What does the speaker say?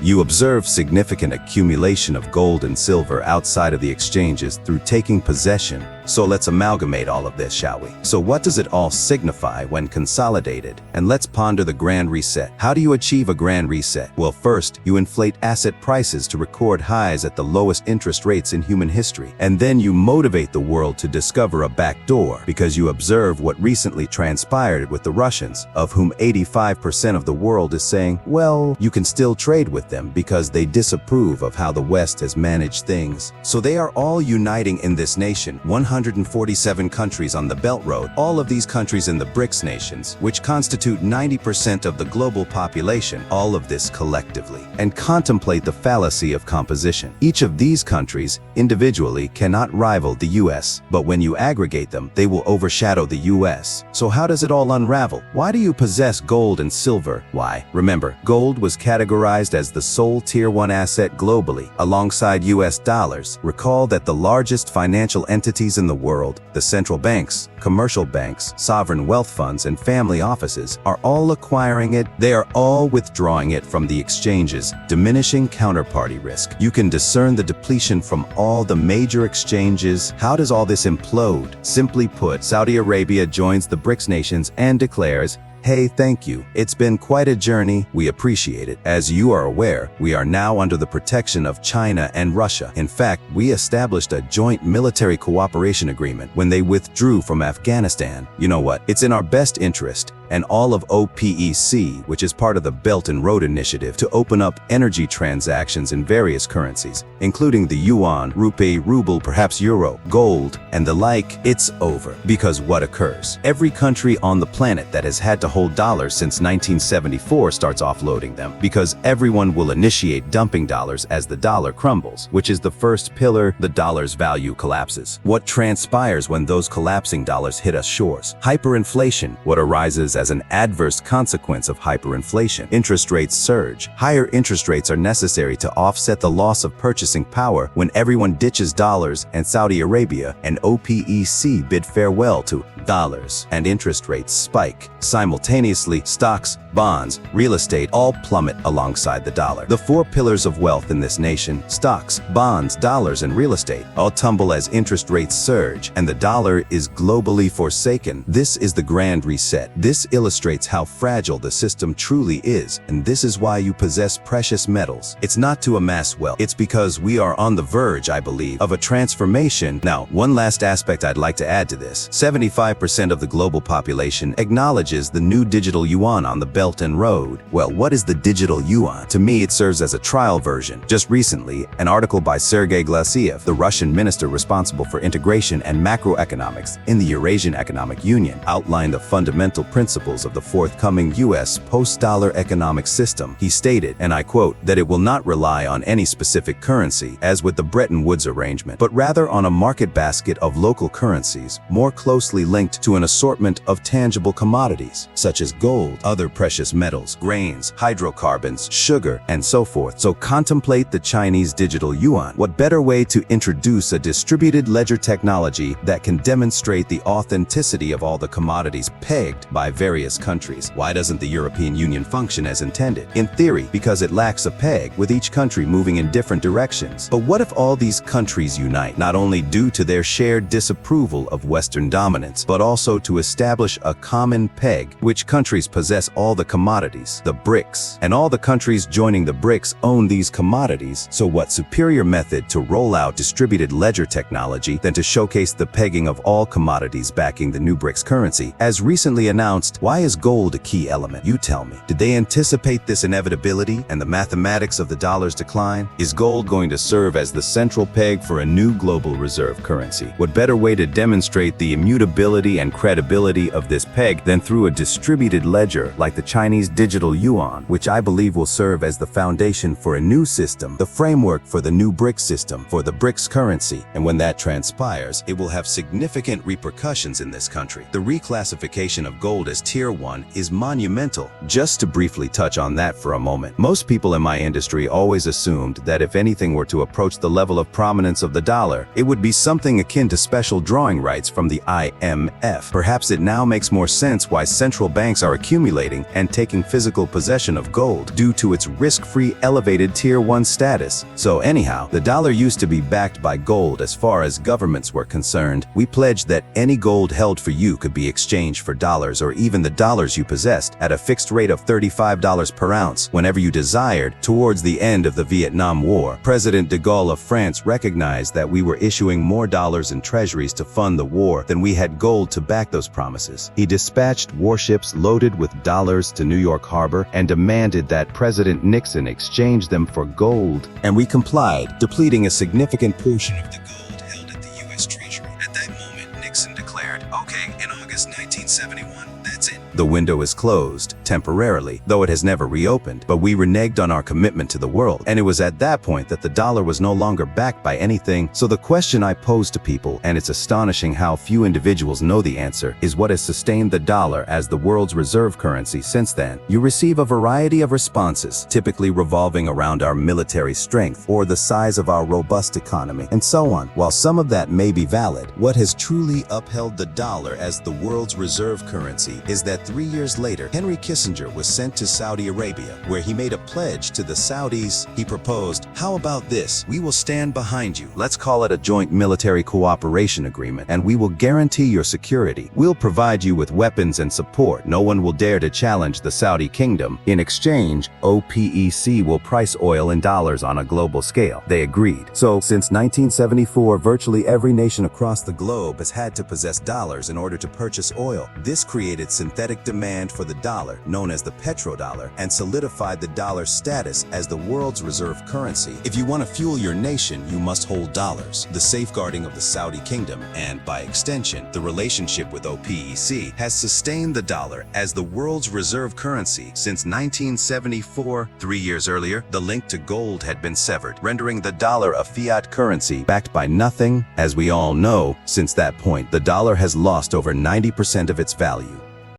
You observe significant accumulation of gold and silver outside of the exchanges through taking possession. So let's amalgamate all of this, shall we? So what does it all signify when consolidated? And let's ponder the grand reset. How do you achieve a grand reset? Well, first, you inflate asset prices to record highs at the lowest interest rates in human history. And then you motivate the world to discover a back door, because you observe what recently transpired with the Russians, of whom 85% of the world is saying, well, you can still trade with them because they disapprove of how the West has managed things. So they are all uniting in this nation, 147 countries on the Belt Road, all of these countries in the BRICS nations, which constitute 90% of the global population, all of this collectively, and contemplate the fallacy of composition. Each of these countries individually cannot rival the US, but when you aggregate them, they will overshadow the US. So how does it all unravel? Why do you possess gold and silver? Why? Remember, gold was categorized as the sole Tier 1 asset globally, alongside US dollars. Recall that the largest financial entities in the world, the central banks, commercial banks, sovereign wealth funds, and family offices, are all acquiring it. They are all withdrawing it from the exchanges, diminishing counterparty risk. You can discern the depletion from all the major exchanges. How does all this implode? Simply put, Saudi Arabia joins the BRICS nations and declares, hey, thank you. It's been quite a journey. We appreciate it. As you are aware, we are now under the protection of China and Russia. In fact, we established a joint military cooperation agreement when they withdrew from Afghanistan. You know what? It's in our best interest, and all of OPEC, which is part of the Belt and Road Initiative, to open up energy transactions in various currencies, including the yuan, rupee, ruble, perhaps euro, gold, and the like. It's over. Because what occurs? Every country on the planet that has had to hold dollars since 1974 starts offloading them, because everyone will initiate dumping dollars as the dollar crumbles, which is the first pillar. The dollar's value collapses. What transpires when those collapsing dollars hit us shores? Hyperinflation. What arises as an adverse consequence of hyperinflation? Interest rates surge. Higher interest rates are necessary to offset the loss of purchasing power when everyone ditches dollars, and Saudi Arabia and OPEC bid farewell to dollars, and interest rates spike. Simultaneously, stocks, bonds, real estate all plummet alongside the dollar. The four pillars of wealth in this nation, stocks, bonds, dollars, and real estate, all tumble as interest rates surge, and the dollar is globally forsaken. This is the grand reset. This illustrates how fragile the system truly is, and this is why you possess precious metals. It's not to amass wealth. It's because we are on the verge, I believe, of a transformation. Now, one last aspect I'd like to add to this. 75% of the global population acknowledges the new digital yuan on the Belt and Road. Well, what is the digital yuan? To me, it serves as a trial version. Just recently, an article by Sergei Glasiev, the Russian minister responsible for integration and macroeconomics in the Eurasian Economic Union, outlined the fundamental principles of the forthcoming U.S. post-dollar economic system. He stated, and I quote, that it will not rely on any specific currency, as with the Bretton Woods arrangement, but rather on a market basket of local currencies, more closely linked to an assortment of tangible commodities, such as gold, other precious metals, grains, hydrocarbons, sugar, and so forth. So contemplate the Chinese digital yuan. What better way to introduce a distributed ledger technology that can demonstrate the authenticity of all the commodities pegged by various countries? Why doesn't the European Union function as intended? In theory, because it lacks a peg, with each country moving in different directions. But what if all these countries unite, not only due to their shared disapproval of Western dominance, but also to establish a common peg? Which countries possess all the commodities? The BRICS. And all the countries joining the BRICS own these commodities. So what superior method to roll out distributed ledger technology than to showcase the pegging of all commodities backing the new BRICS currency? As recently announced, why is gold a key element? You tell me. Did they anticipate this inevitability and the mathematics of the dollar's decline? Is gold going to serve as the central peg for a new global reserve currency? What better way to demonstrate the immutability and credibility of this peg than through a distributed ledger like the Chinese digital yuan, which I believe will serve as the foundation for a new system, the framework for the new BRICS system, for the BRICS currency. And when that transpires, it will have significant repercussions in this country. The reclassification of gold as Tier 1 is monumental. Just to briefly touch on that for a moment, most people in my industry always assumed that if anything were to approach the level of prominence of the dollar, it would be something akin to special drawing rights from the IMF. Perhaps it now makes more sense why central banks are accumulating and taking physical possession of gold due to its risk-free elevated Tier 1 status. So anyhow, the dollar used to be backed by gold as far as governments were concerned. We pledged that any gold held for you could be exchanged for dollars or even the dollars you possessed at a fixed rate of $35 per ounce whenever you desired. Towards the end of the Vietnam War, President de Gaulle of France recognized that we were issuing more dollars and treasuries to fund the war than we had gold to back those promises. He dispatched warships loaded with dollars to New York Harbor and demanded that President Nixon exchange them for gold, and we complied, depleting a significant portion of the gold held at the U.S. Treasury. At that moment, Nixon declared, "Okay, in August 1971, that's it. The window is closed, temporarily, though it has never reopened, but we reneged on our commitment to the world, and it was at that point that the dollar was no longer backed by anything. So the question I pose to people, and it's astonishing how few individuals know the answer, is what has sustained the dollar as the world's reserve currency since then? You receive a variety of responses, typically revolving around our military strength or the size of our robust economy, and so on. While some of that may be valid, what has truly upheld the dollar as the world's reserve currency is that 3 years later, Henry Kissinger was sent to Saudi Arabia, where he made a pledge to the Saudis. He proposed, "How about this? We will stand behind you. Let's call it a joint military cooperation agreement, and we will guarantee your security. We'll provide you with weapons and support. No one will dare to challenge the Saudi kingdom. In exchange, OPEC will price oil in dollars on a global scale." They agreed. So, since 1974, virtually every nation across the globe has had to possess dollars in order to purchase oil. This created synthetic demand for the dollar, known as the petrodollar, and solidified the dollar's status as the world's reserve currency. If you want to fuel your nation, you must hold dollars. The safeguarding of the Saudi kingdom, and by extension, the relationship with OPEC, has sustained the dollar as the world's reserve currency since 1974. 3 years earlier, the link to gold had been severed, rendering the dollar a fiat currency backed by nothing. As we all know, since that point, the dollar has lost over 90% of its value.